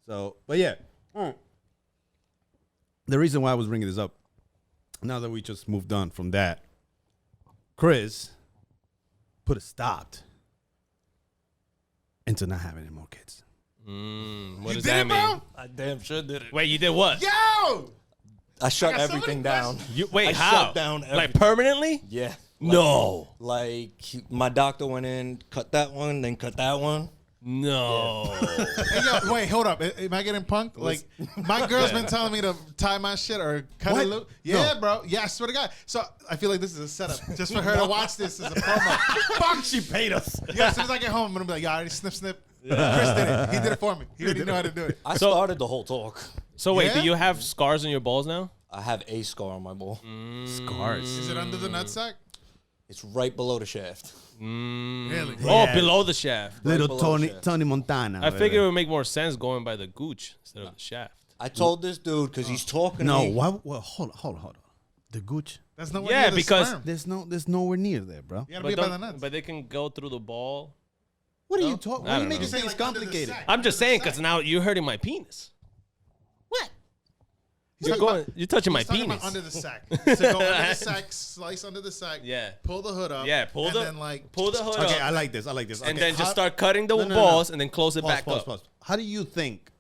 So, but yeah. The reason why I was bringing this up, now that we just moved on from that, Chris put a stop into not having any more kids. What does that mean? I damn sure did it. Wait, you did what? Yo! I shut everything down. Wait, I how? shut down everything. Like permanently? Yeah. No. Like my doctor went in, cut that one, then cut that one. No. Hey, yo, wait, hold up. Am I getting punked? Like, my girl's been telling me to tie my shit or cut it loose. Yeah, bro. Yeah, I swear to God. So I feel like this is a setup just for her to watch this as a promo. Fuck, she paid us. Yeah, as soon as I get home, I'm going to be like, yeah, I already snip. Chris did it. He did it for me. He already knew how to do it. I started the whole talk. So wait, Yeah? do you have scars on your balls now? I have a scar on my ball. Scars. Is it under the nutsack? It's right below the shaft. Really? Oh, below the shaft. Little below the shaft. Tony Montana. I figure it would make more sense going by the gooch instead of the shaft. I told this dude because he's talking No, to me. why? Well, hold on. The gooch. That's nowhere Yeah, near the because- sperm. There's nowhere near there, bro. You gotta be by the But, nuts. but they can go through the ball. What are No? you talking? I Why are you don't making know. things Like under the complicated? sack. I'm just Under the saying because sack. now you're hurting my penis. He's You're talking about- you're touching my he's talking penis. about under the sack. So go under the sack, slice under the sack. Yeah. Pull the hood up. Yeah, pull and the then like pull the hood Okay, up, I like this. and Okay, then just how- start cutting the No. balls and then close it back up. Pause. How do you think,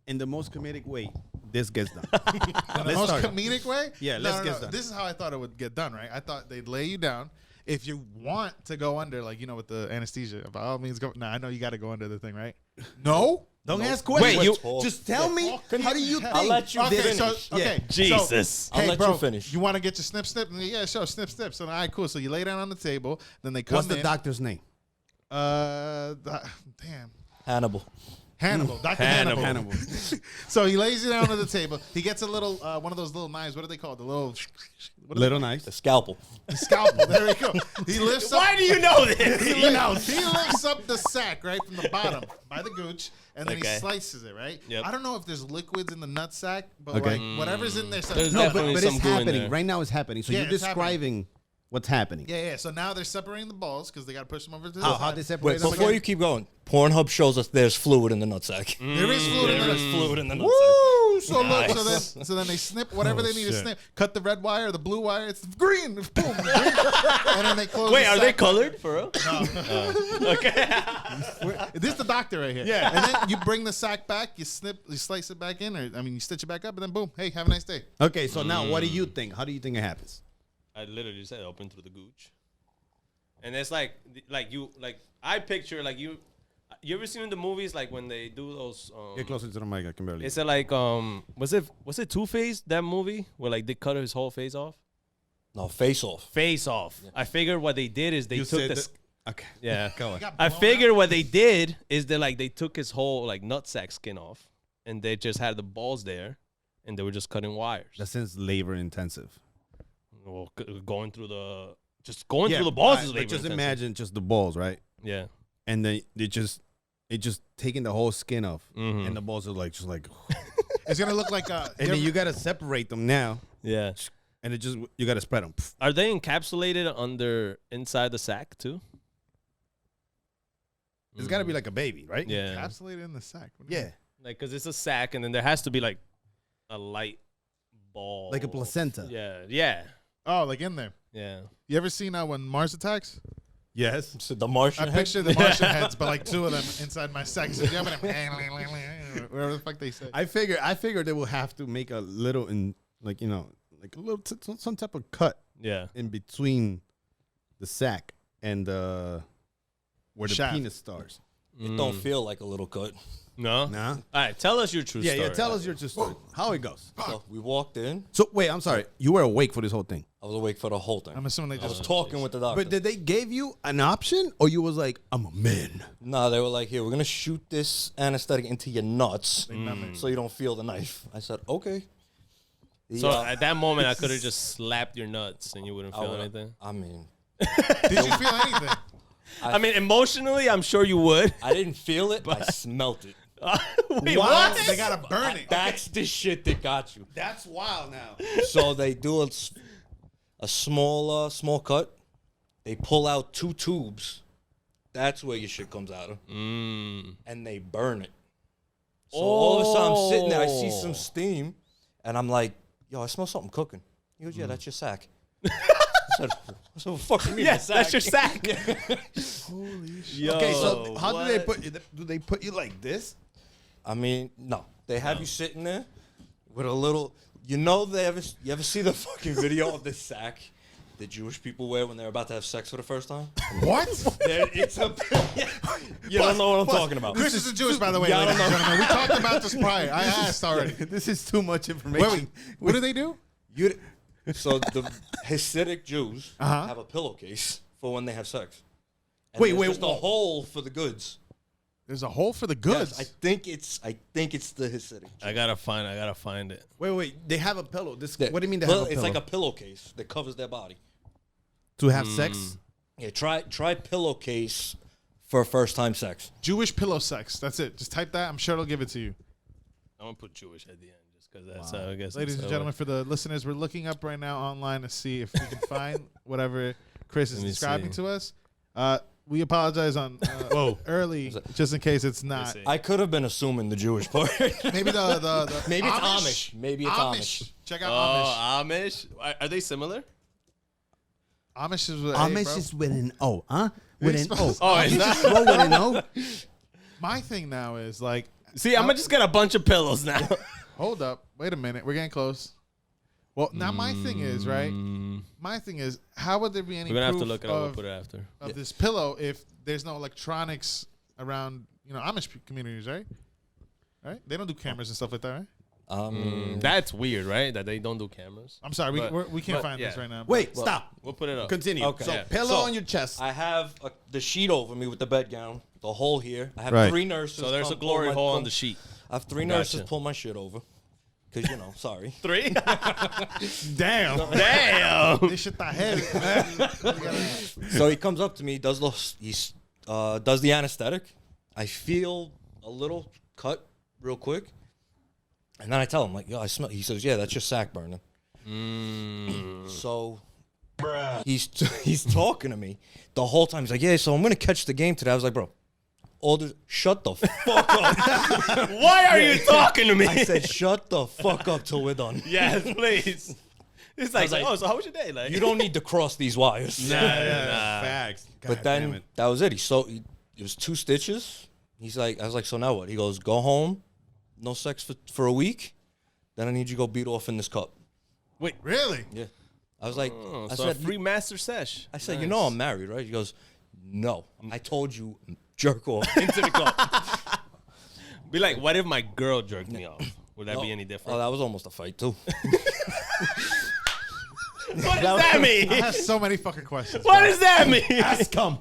in the most comedic way, this gets done? in the Let's most start. comedic way. Yeah, let's get done. This is how I thought it would get done. Right? I thought they'd lay you down. If you want to go under, like with the anesthesia, by all means go. Nah, I know you got to go under the thing, right? No. Don't ask questions. Wait, you- just tell me. How do you think? I'll let you Okay, finish. so okay, Jesus. So, I'll hey, let bro, you finish. You want to get your snip? Yeah, sure, snip. So all right, cool. So you lay down on the table, then they come What's the in. doctor's name? Damn. Hannibal. Hannibal, Dr. Hannibal. Hannibal. So he lays you down on the table. He gets a little, one of those little knives. What are they called? The little, Little nice. The scalpel. the scalpel. There we go. He lifts up. Why do you know this? He lifts up the sack right from the bottom by the gooch, and then he Okay. slices it. Right. Yep. I don't know if there's liquids in the nut sack, but Okay. like whatever's in there. There's No, definitely but it's some goo in happening. there. Right now it's happening. So Yeah, you're it's happening. describing what's happening. Yeah. So now they're separating the balls because they got to push them over to the How side. they Wait, separate them before again? you keep going, Pornhub shows us there's fluid in the nutsack. There is fluid in There the is nut. fluid in the nutsack. Woo! So Nice. look, so then they snip whatever they need to shit. snip. Cut the red wire, the blue wire. It's green. Boom. Green. And then they close. Wait, the are they sack. colored for real? This is the doctor right here. Yeah. And then you bring the sack back. You slice it back in, you stitch it back up, and then boom. Hey, have a nice day. Okay, so now what do you think? How do you think it happens? I literally said open through the gooch, and it's like I picture like you ever seen in the movies like when they do those Get closer to the mic. I can barely. is it like was it Two-Face, that movie where like they cut his whole face off? No, face off. Face off. I figured what they did is they You took said the that- Okay. yeah. Go on. I figured what they did is they took his whole like nutsack skin off, and they just had the balls there, and they were just cutting wires. That sounds labor intensive. Well, going through the through the balls is but labor just intensive. imagine just the balls, right? Yeah. And then it just taking the whole skin off, Mhm. and the balls are like just like, It's gonna look like and then you gotta separate them now, Yeah. and it just you gotta spread them. Are they encapsulated inside the sack too? It's gotta be like a baby, right? Yeah. encapsulated in the sack. What do you Yeah, mean? Like, cause it's a sack, and then there has to be like a light ball, like a placenta. Yeah. Yeah. Oh, like in there. Yeah. You ever seen when Mars attacks? Yes. So the Martian I head? picture the Martian heads, but like two of them inside my sack. So whatever the fuck they say. I figured they will have to make a little like a little some type of cut Yeah. in between the sack and where the Shaft. penis starts. It don't feel like a little cut. No. Nah. All right. Tell us your true story. Yeah. Tell us your true story. How it goes. So we walked in. So wait, I'm sorry. You were awake for this whole thing. I was awake for the whole thing. I'm assuming they I was just. talking with the doctor. But did they give you an option, or you was like, I'm a man? No, they were like, here, we're going to shoot this anesthetic into your nuts so you don't feel the knife. I said, okay. So Yeah. at that moment, I could have just slapped your nuts, and you wouldn't I feel would've- anything. I mean, Did you feel anything? I mean, emotionally, I'm sure you would. I didn't feel it. I smelt it. Wait, Wow, what? they gotta burn it. That's the shit that got you. That's wild now. So they do a small cut. They pull out 2 tubes. That's where your shit comes out of. And they burn it. So all I'm sitting there, I see some steam, and I'm like, yo, I smell something cooking. He goes, yeah, that's your sack. I said, what the fuck you mean? Yes, that's your sack. Holy shit. Yo, Okay, so how do they what? put you? Do they put you like this? I mean, no. They have you sitting there with a little, you ever see the fucking video of this sack the Jewish people wear when they're about to have sex for the first time? What? It's a, you don't know what I'm talking about. Chris is a Jewish, by the way, Yeah, I ladies don't and gentlemen. We talked about this prior. I asked already. This is too much information. Wait. What do they do? So the Hasidic Jews Uh-huh. have a pillowcase for when they have sex. And Wait, there's wait, just a whoa. hole for the goods. There's a hole for the goods. Yes, I think it's the Hasidic. I gotta find it. Wait. They have a pillow. What do you mean they Pill- have a It's pillow? like a pillowcase that covers their body. To have sex? Yeah, try pillowcase for first time sex. Jewish pillow sex. That's it. Just type that. I'm sure it'll give it to you. I'm gonna put Jewish at the end just because that's I guess. Ladies that's and gentlemen, for the listeners, we're looking up right now online to see if we can find whatever Chris is Let me describing see. to us. We apologize on early, just in case it's not. see. I could have been assuming the Jewish part. Maybe the Maybe it's Amish. Maybe it's Amish. Check out Oh, Amish. Are they similar? Amish is with Amish bro. is with an O, huh? With an O. Oh, it's not. Roll with an O. My thing now is like, See, I'm gonna just get a bunch of pillows now. hold up, wait a minute, we're getting close. Well, now my thing is right. My thing is, how would there be any We're gonna have to proof look it up. We'll of, put it after. of this pillow if there's no electronics around, Amish communities, right? Right? They don't do cameras and stuff like that, right? That's weird, right? That they don't do cameras. I'm sorry, But- we can't but, find yeah. this right now. Wait, stop. We'll put it up. Continue. Okay. So Yeah. pillow So- on your chest. I have the sheet over me with the bed gown, the hole here. I have Right. 3 nurses. So there's a come glory pull my- hole pull- on the sheet. I have 3 Gotcha. nurses pull my shit over. Because, sorry. 3? Damn. Damn. This shit that heavy. So he comes up to me, does the anesthetic. I feel a little cut real quick. And then I tell him, like, yo, I smell. He says, yeah, that's your sack burning. So he's talking to me the whole time. He's like, yeah, so I'm going to catch the game today. I was like, bro, shut the fuck up. Why are you talking to me? I said, shut the fuck up till we're done. Yes, please. It's like, like, oh, so how was your day? Like, You don't need to cross these wires. Facts. But then that was it. It was 2 stitches. I was like, so now what? He goes, go home, no sex for a week. Then I need you to go beat off in this cup. wait. Really? Yeah. I was like, Oh, I so said, a free master sesh. I said, Nice. I'm married, right? He goes, no. I told you, jerk off into the cup. Be like, what if my girl jerked me off? Would that be any different? Oh, that was almost a fight too. What does that mean? I have so many fucking questions. What bro. does that mean? Come.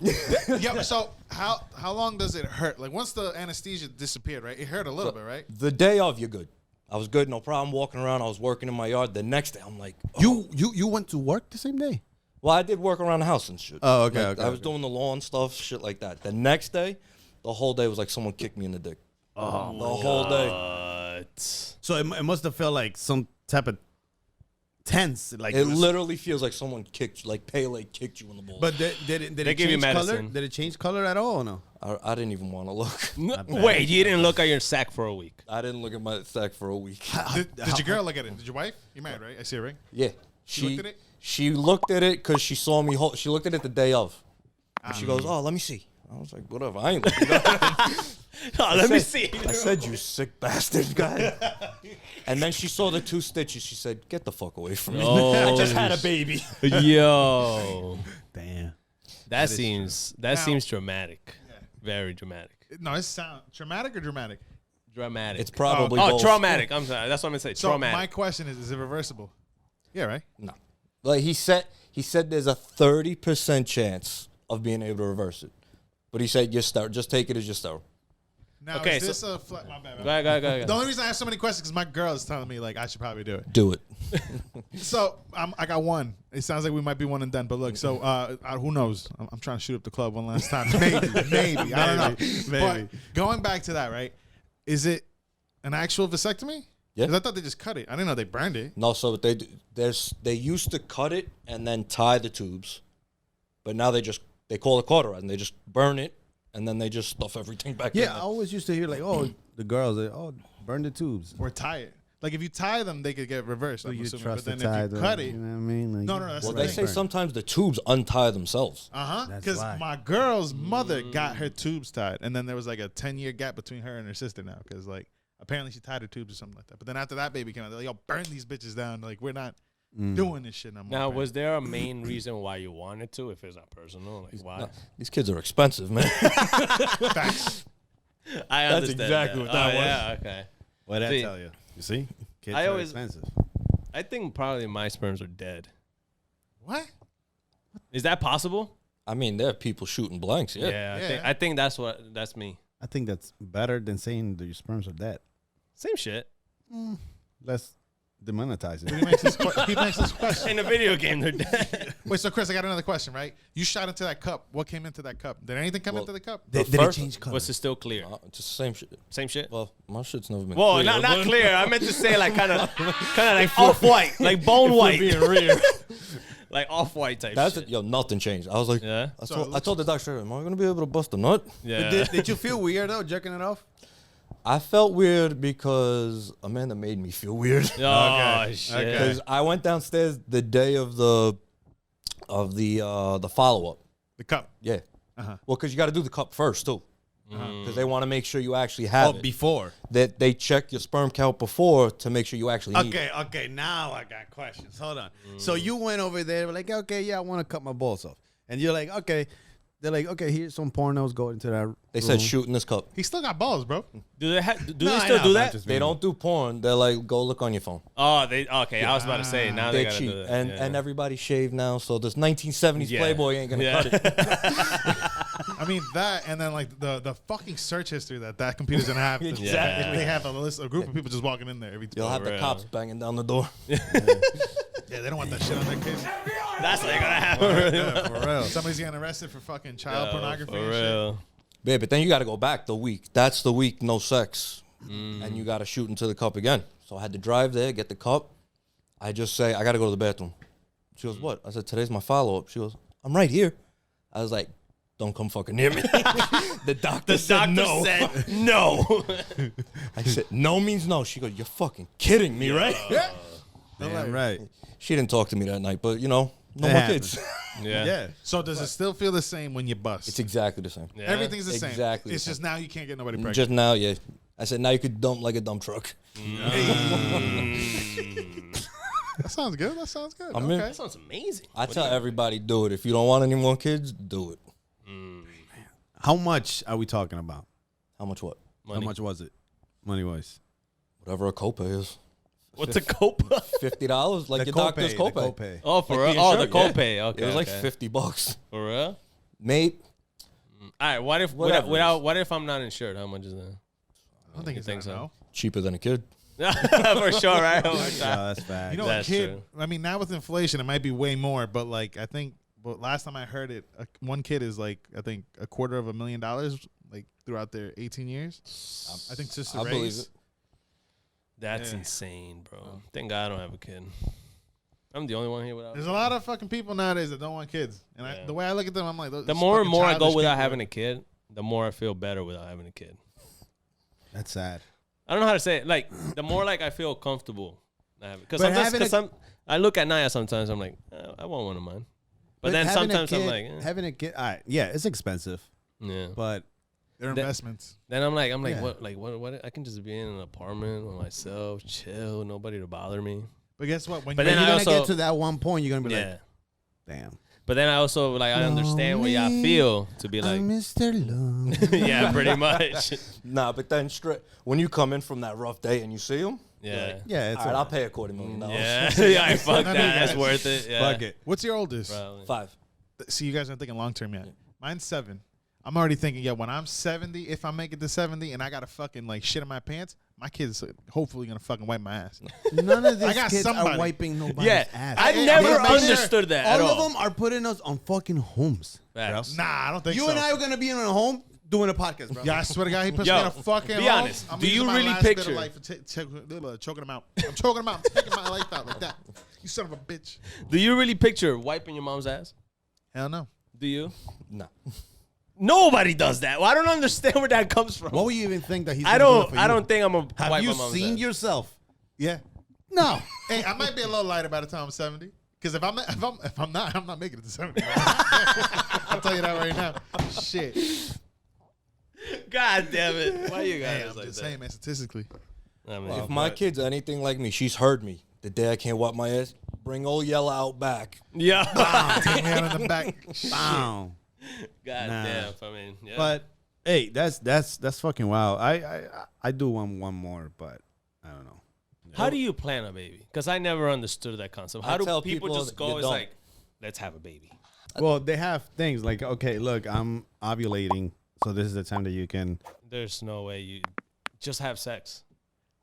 Yo, so how long does it hurt? Like once the anesthesia disappeared, right? It hurt a little bit, right? The day of, you're good. I was good, no problem walking around. I was working in my yard. The next day, I'm like, oh. You went to work the same day? Well, I did work around the house and shit. Oh, okay, Like, okay, I was doing the lawn stuff, shit like that. The next day, the whole day was like someone kicked me in the dick. Oh, The whole day. What? So it must have felt like some type of tense. Like It was- literally feels like someone kicked, like Pele kicked you in the balls. But did it They give you change color? medicine. Did it change color at all or no? I didn't even want to look. No, wait, you didn't look at your sack for a week. I didn't look at my sack for a week. Did your girl look at it? Did your wife? You're married, right? I see a ring. Yeah. She looked at it? She looked at it because she saw me. She looked at it the day of. And she goes, oh, let me see. I was like, whatever. I ain't looking at it. Oh, let me see. I said, you sick bastard guy. And then she saw the 2 stitches. She said, get the fuck away from me. I just had a baby. Yo, Damn. that seems Now- dramatic. Very dramatic. No, it sound traumatic or dramatic? Dramatic. It's probably oh, both. traumatic. I'm sorry. That's what I'm gonna say. So Traumatic. my question is it reversible? Yeah, right. No. Like he said there's a 30% chance of being able to reverse it. But he said just take it as your sterile. Now Okay, is so- this a flat? My bad. Go ahead. The only reason I have so many questions is because my girl is telling me like I should probably do it. Do it. So I got one. It sounds like we might be one and done. But look, so who knows? I'm trying to shoot up the club one last time. Maybe. I don't know. Maybe. But going back to that, right? Is it an actual vasectomy? Yeah. 'Cause I thought they just cut it. I didn't know they burned it. No, so they used to cut it and then tie the tubes. But now they call it cauterize and they just burn it and then they just stuff everything back in Yeah, I there. always used to hear like, oh, the girls, Burn the tubes. or tie it. Like if you tie them, they could get reversed. So I'm you assuming. trust But the then tie if you them, cut it, you know what I mean? Like, No, that's Well, the they thing. say sometimes the tubes untie themselves. That's because why. my girl's mother got her tubes tied, and then there was like a 10-year gap between her and her sister now, because like apparently she tied her tubes or something like that. But then after that baby came out, they're like, "Yo, burn these bitches down! Like we're not doing this shit no more." Now, man. was there a main reason why you wanted to? If it's not personal, like why? No, these kids are expensive, man. Facts. I That's understand exactly that. what that was. Yeah, okay. What did I See, tell you? You see? Kids I are always- expensive. I think probably my sperms are dead. What? Is that possible? I mean, there are people shooting blanks. Yeah. Yeah. I think that's me. I think that's better than saying that your sperms are dead. Same shit. Let's demonetize it. He makes this question. In a video game, they're dead. Wait, so Chris, I got another question, right? You shot into that cup. What came into that cup? Did anything come Well, into the cup? Did it change color? Was it still clear? It's just the same shit. Same shit. Well, my shit's never been Whoa, clear, not but- clear. I meant to say like kind of like off white, like bone white, Being real. like off white type That's shit. it. Yo, nothing changed. I was like, Yeah. I told the doctor, am I gonna be able to bust a nut? Yeah. Did you feel weird though, jerking it off? I felt weird because Amanda made me feel weird. Oh shit. Because I went downstairs the day of the follow up. The cup. Yeah. Uh-huh. Well, because you got to do the cup first too. Because they want to make sure you actually have it. before. That they check your sperm count before to make sure you actually need it. Okay. Now I got questions. Hold on. So you went over there, like, okay, yeah, I want to cut my balls off, and you're like, okay. They're like, okay, here's some pornos. Go into that. They said shoot in this cup. He still got balls, bro. Do they No, they I still know, do but that? just They mean- don't do porn. They're like, go look on your phone. Oh, they okay. I was about to say now they They're gotta cheap. do that. And Yeah. and everybody's shaved now, so this 1970s Yeah. Playboy ain't gonna Yeah. cut it. I mean that, and then like the fucking search history that computer's gonna have. Exactly. They have a group of people just walking in there every. You'll have the real. cops banging down the door. Yeah, they don't want that shit on their kids. That's what they're gonna happen. Yeah, for real. Somebody's getting arrested for fucking child pornography For and shit. real. Babe, but then you got to go back the week. That's the week, no sex. And you got to shoot into the cup again. So I had to drive there, get the cup. I just say, I got to go to the bathroom. She goes, what? I said, today's my follow-up. She goes, I'm right here. I was like, don't come fucking near me. The doctor said no. said no. I said, no means no. She goes, you're fucking kidding me, right? Yeah. Damn right. She didn't talk to me that night, but, you know, no It more happens. kids. Yeah. Yeah. So does it still feel the same when you bust? It's exactly the same. Yeah. Everything's the same. Exactly the It's just now you can't get nobody pregnant. Just now, yeah. I said, now you could dump like a dump truck. That sounds good. That sounds good. I'm in. Okay. That sounds amazing. I tell everybody, do it. If you don't want any more kids, do it. How much are we talking about? How much what? Money. How much was it, money wise? Whatever a copay is. What's a copa? $50, like your doctor's copay. Oh, for Like real? Oh, the insurance, copay. Okay. It was like okay. $50. For real? Mate, All right. What if Whatever what if I'm not insured? How much is that? I don't think You it's think that, so? no. cheaper than a kid. For sure, right? Oh, my Yeah, God. that's bad. You know, That's a kid. true. I mean, now with inflation, it might be way more, but like I think. But last time I heard it, one kid is like I think $250,000 like throughout their 18 years. I think just to I believe raise. it. That's Yeah. insane, bro. Thank God I don't have a kid. I'm the only one here without. There's a lot of fucking people nowadays that don't want kids, and Yeah. the way I look at them, I'm like, The more and more I go without having a kid, the more I feel better without having a kid. That's sad. I don't know how to say it. Like the more like I feel comfortable not having. Because But sometimes, having I look at Naya sometimes. I'm like, I want one of mine. But then having a sometimes I'm kid- like, having a kid. All right, yeah, it's expensive, yeah. but Their That- investments. Then I'm like, Yeah. what? I can just be in an apartment with myself, chill, nobody to bother me. But guess what? When But you then you're I gonna also- get to that one point. You're gonna be Yeah. like, damn. But then I also like I understand what y'all feel to be like, Mr. Love. yeah, pretty much. Nah, but then straight when you come in from that rough day and you see them, Yeah. Yeah, it's all right, I'll pay $250,000. Yeah. Yeah, fuck None of that. you That's guys. worth it. Yeah. Fuck it. What's your oldest? Probably. 5. See, you guys aren't thinking long term yet. Mine's 7. I'm already thinking, yeah, when I'm 70, if I make it to 70 and I got to fucking like shit in my pants, my kid's hopefully gonna fucking wipe my ass. None of I these got kids somebody. are wiping nobody's Yeah. ass. I Hey, never I'm pretty sure understood that at All all. of them are putting us on fucking homes. Facts. Nah, I don't think You so. and I are gonna be in a home doing a podcast, bro. Yeah, I swear to God, he puts Yo, me in a fucking be hole. honest. I'm Do using you my really last bit of picture- life for choking him out? I'm choking him out. I'm taking my life out like that. You son of a bitch. Do you really picture wiping your mom's ass? Hell no. Do you? Nah. Nobody does that. Well, I don't understand where that comes from. What would you even think that he's? I gonna do it don't. for I you? don't think I'm a. Have you seen yourself? Yeah. No. Hey, I might be a little lighter by the time I'm 70. Because if I'm not making it to 70. I'll tell you that right now. Shit. God damn it! Why you Hey, guys I'm like just that? saying, man, statistically. I mean, If my kid's anything like me, she's heard me. The day I can't wipe my ass, bring old Yella out back. yeah. Take me out in the back. Wow. God Nah. damn. I mean, yeah. But hey, that's fucking wild. I do want one more, but I don't know. how do you plan a baby? Because I never understood that concept. How I do tell people people just go? you It's don't. like, let's have a baby. Well, they have things like, okay, look, I'm ovulating, so this is the time that you can. There's no way you just have sex.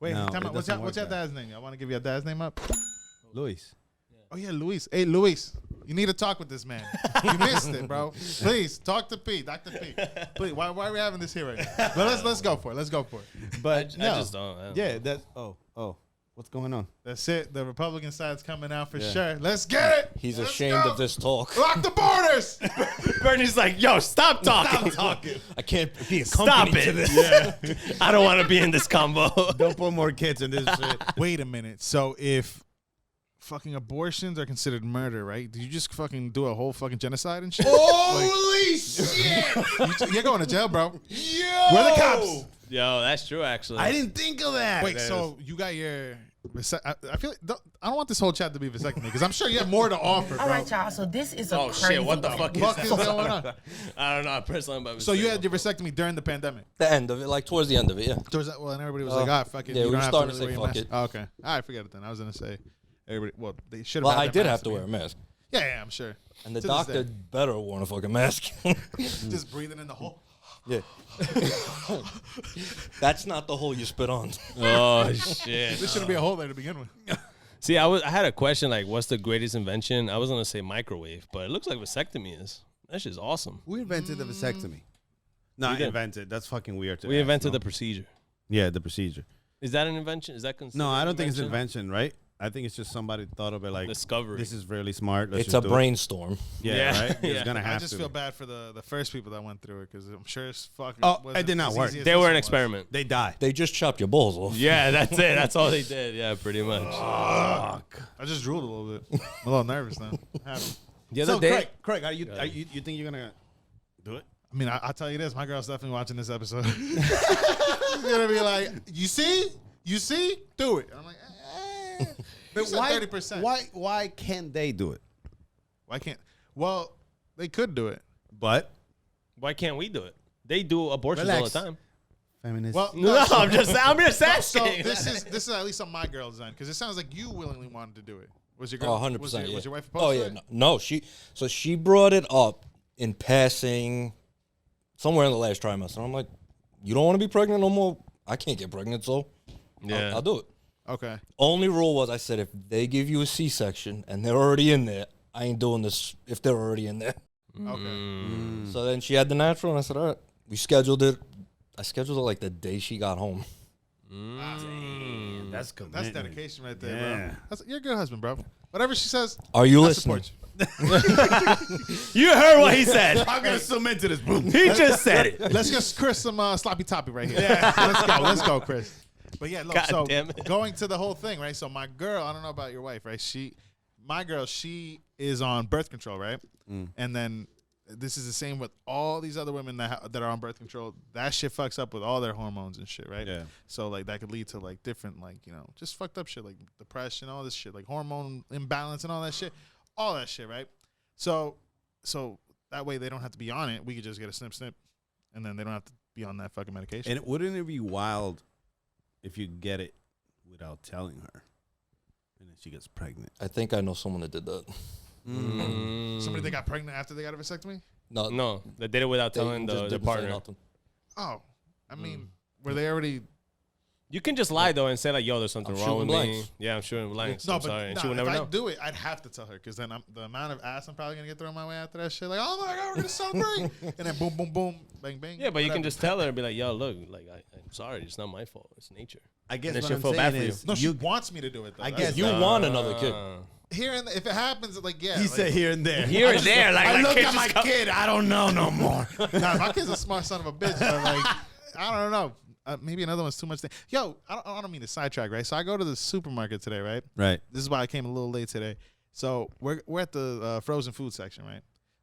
Wait, No, time it out. What's doesn't your work dad's name? I want to give your dad's name up. Luis. Oh, yeah, Luis. Hey, Luis, you need to talk with this man. You missed it, bro. Please, talk to P, Dr. P. Please, why are we having this here right now? But let's go for it. Let's go for it. But I just don't. I don't Yeah, that's what's going on? That's it. The Republican side's coming out for Yeah. sure. Let's get it. He's Let's ashamed go. of this talk. Lock the borders. Bernie's like, yo, stop talking. I can't be a Stop company to it. this. I don't want to be in this combo. Don't put more kids in this shit. Wait a minute. So if fucking abortions are considered murder, right? Do you just fucking do a whole fucking genocide and shit? Holy shit! You're going to jail, bro. Yo! Where the cops? Yo, that's true, actually. I didn't think of that. Wait, so you got your... I feel like I don't want this whole chat to be vasectomy because I'm sure you have more to offer, bro. All right, y'all. So this is a Oh, crazy shit, what the one. fuck is What that? is going on? I don't know. I pressed on by So you mistake. had your vasectomy during the pandemic. The end of it, like towards the end of it, yeah. Well, and everybody was like, "Ah, fuck it." yeah, you we don't were have starting to really say, wear your fuck mask." it. Oh, okay, all right, forget it then. I was gonna say, everybody. Well, they should have. Well, I did have to wear a mask. Yeah, I'm sure. And the To this doctor day. better have worn a fucking mask. Just breathing in the hole. Yeah. That's not the hole you spit on. Oh, shit. There shouldn't be a hole there to begin with. See, I had a question like, what's the greatest invention? I was going to say microwave, but it looks like vasectomy is. That shit's awesome. Who invented the vasectomy? Not did. invented. That's fucking weird. To We ask, invented no? the procedure. Yeah, the procedure. Is that an invention? Is that considered No, I don't think it's an invention, right? I think it's just somebody thought of it like Discovery. This is really smart. Let's It's just a do it. brainstorm. Yeah, Yeah. right. It's Yeah. gonna have I just to. feel bad for the first people that went through it because I'm sure it's fucking. Oh, wasn't it did not as work. easy as They this were one an was. experiment. They die. They just chopped your balls off. Yeah, that's it. That's all they did. Yeah, pretty much. Fuck. I just drooled a little bit. I'm a little nervous now. The other So, day, Craig, are you think you're gonna do it? I mean, I'll tell you this. My girl's definitely watching this episode. She's going to be like, you see? Do it. And I'm like, But said why? 30%. Why can't they do it? Why can't? Well, they could do it. But why can't we do it? They do abortions Relax. all the time. feminists. Well, No, so- I'm just So asking. this is at least on my girl's end because it sounds like you willingly wanted to do it. Was your Oh, girl? 100%. Was your, yeah. was your wife opposed Oh, to yeah. it? No, she brought it up in passing somewhere in the last trimester. I'm like, you don't want to be pregnant no more? I can't get pregnant, so Yeah. I'll do it. Okay. Only rule was I said if they give you a C-section and they're already in there, I ain't doing this if they're already in there. Okay. So then she had the natural, and I said, all right. We scheduled it. I scheduled it like the day she got home. Damn, that's That's commitment. dedication right there, Yeah. bro. You're a good husband, bro. Whatever she says, Are you I listening? support you. You heard what he said. I'm gonna submit to this. Boom. He just said it. Let's get Chris some sloppy toppy right here. Let's go, Chris. But yeah, look, God so damn it. going to the whole thing, right? So my girl, I don't know about your wife, right? My girl, she is on birth control, right? And then this is the same with all these other women that are on birth control. That shit fucks up with all their hormones and shit, right? Yeah. So like that could lead to like different just fucked up shit like depression, all this shit, like hormone imbalance and all that shit, right? So that way they don't have to be on it. We could just get a snip, and then they don't have to be on that fucking medication. And wouldn't it be wild if you get it without telling her, and then she gets pregnant? I think I know someone that did that. Somebody that got pregnant after they got a vasectomy? No, they did it without They telling just the didn't say partner. nothing. Oh, I mean, were they already? You can just lie though and say like, "Yo, there's something I'm wrong with shooting me." blanks. Yeah, I'm shooting blanks. No, I'm but sorry, and nah, she would if never I know. do it, I'd have to tell her because then the amount of ass I'm probably gonna get thrown my way after that shit. Like, oh my god, we're gonna celebrate, and then boom, boom, boom, bang, bang. Yeah, but you can whatever. just tell her and be like, "Yo, look, like I'm sorry, it's not my fault. It's nature." I guess And then what she'll I'm feel bad saying for you. is No, she wants me to do it. Though. I That's- guess You want another kid. here and if it happens, like yeah. He like, said here and there. Here and there, like I look kids at my just come- kid. I don't know no more. Nah, my kid's a smart son of a bitch. But like, I don't know. Maybe another one's too much. Yo, I don't mean to sidetrack, right? So I go to the supermarket today, right? Right. This is why I came a little late today. So we're at the frozen food section, right?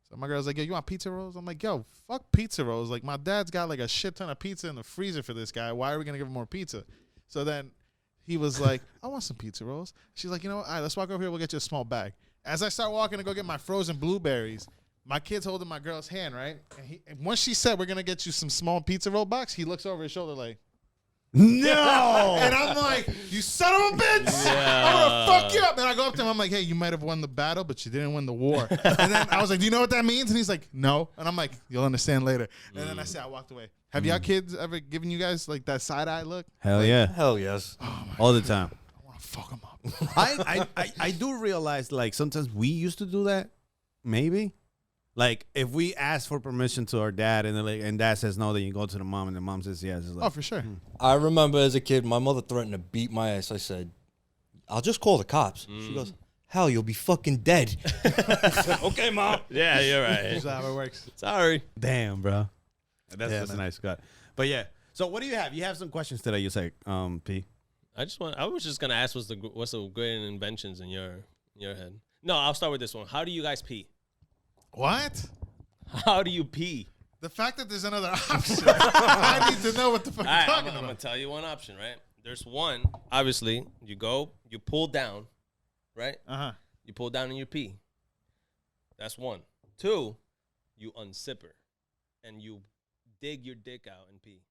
So my girl's like, yo, you want pizza rolls? I'm like, yo, fuck pizza rolls. Like, my dad's got like a shit ton of pizza in the freezer for this guy. Why are we going to give him more pizza? So then he was like, I want some pizza rolls. She's like, you know what? All right, let's walk over here. We'll get you a small bag. As I start walking to go get my frozen blueberries, my kid's holding my girl's hand, right? And once she said, we're going to get you some small pizza roll box, he looks over his shoulder like, no. and I'm like, you son of a bitch! Yeah. I'm gonna fuck you up. And I go up to him, I'm like, hey, you might have won the battle, but you didn't win the war. And then I was like, do you know what that means? And he's like, no. And I'm like, you'll understand later. And then I walked away. Have y'all kids ever given you guys like that side eye look? Hell yeah. Hell yes. All the time. I want to fuck them up. I do realize like sometimes we used to do that. Maybe. Like if we ask for permission to our dad and dad says no, then you go to the mom and the mom says yes. It's like, Oh, for sure. I remember as a kid, my mother threatened to beat my ass. I said, I'll just call the cops. She goes, hell, you'll be fucking dead. Okay, Mom. Yeah, you're right. That's how it works. Sorry. damn, bro. That's Yeah, just a man. nice cut. But yeah. So what do you have? You have some questions today, you say, P. I was just gonna ask what's the great inventions in your head. No, I'll start with this one. How do you guys pee? What? How do you pee? The fact that there's another option, I need to know what the fuck All you're right, talking I'm about. gonna tell you one option, right? There's one. Obviously, you pull down, right? Uh-huh. You pull down in your pee. That's one. Two, you unzipper, and you dig your dick out and pee.